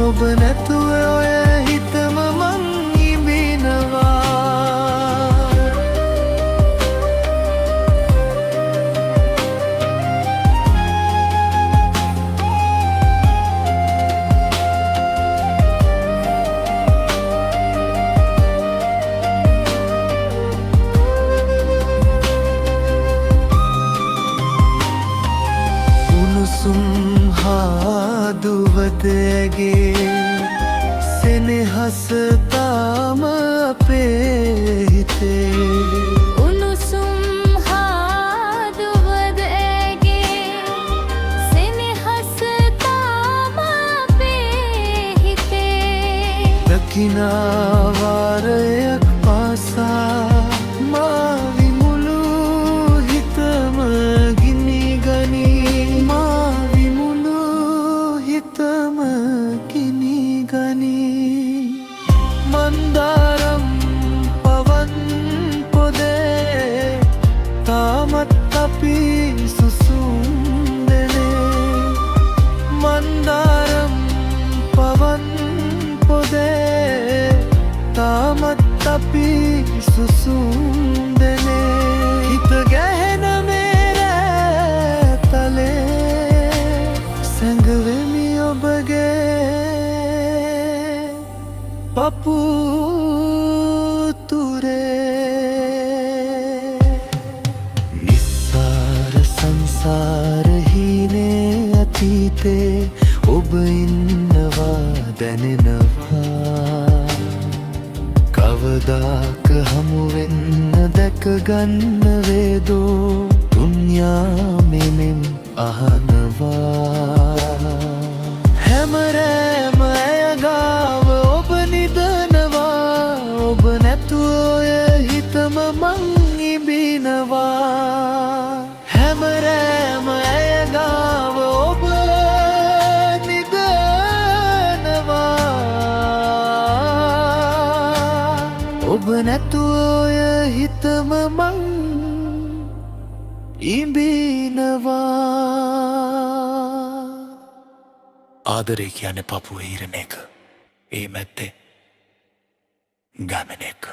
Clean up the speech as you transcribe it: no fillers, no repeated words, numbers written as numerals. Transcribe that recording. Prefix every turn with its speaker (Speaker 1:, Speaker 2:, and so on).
Speaker 1: ඔබ නැතුව ඔය හිතම මං ඉබිනවා. උණුසුම් දුවදගේ සෙනෙහස තාම අපේ හිතේ.
Speaker 2: උණුසුම් දුවදගේ සෙනෙහස තාම අපේ හිතේ.
Speaker 1: දකිනා වාරයක් පාසා මාවි මුළු හිතම ගිනි ගනී. මාවි මුළු හිතම ගිනි ගනී. මන්දාරම් පවන් පොදේ තාමත් අපි සුසුම් දෙනේ. මන්දාරම් පවන් පොදේ තාමත් අපි සුසුම් දෙනේ. හිත ගැහෙන මේ රැතලේ සැඟවෙමි ඔබගේ පපුතුරේ. නිස්සාර සංසාර හීනේ අතීතේ ඔබ ඉන්නවා දැනෙනවා. කවදාක හමුවෙන්න දැකගන්න වේදෝ දුන්යා මෙමෙන් අහනවා. හැමරෑම ඇය ගාව ඔබ නිදනවා. ඔබ නැතුව ඔය හිතම මං ඉබිනවා. හැමරෑම ඇය ගාව ඔබ නිදනවා. ඔබ නැතුව ඔය හිතම මං ඉබිනවා. ආදරේ කියන්නේ පපුවේ ඉරණ එක. ඒ මැත්තේ ගමන එක.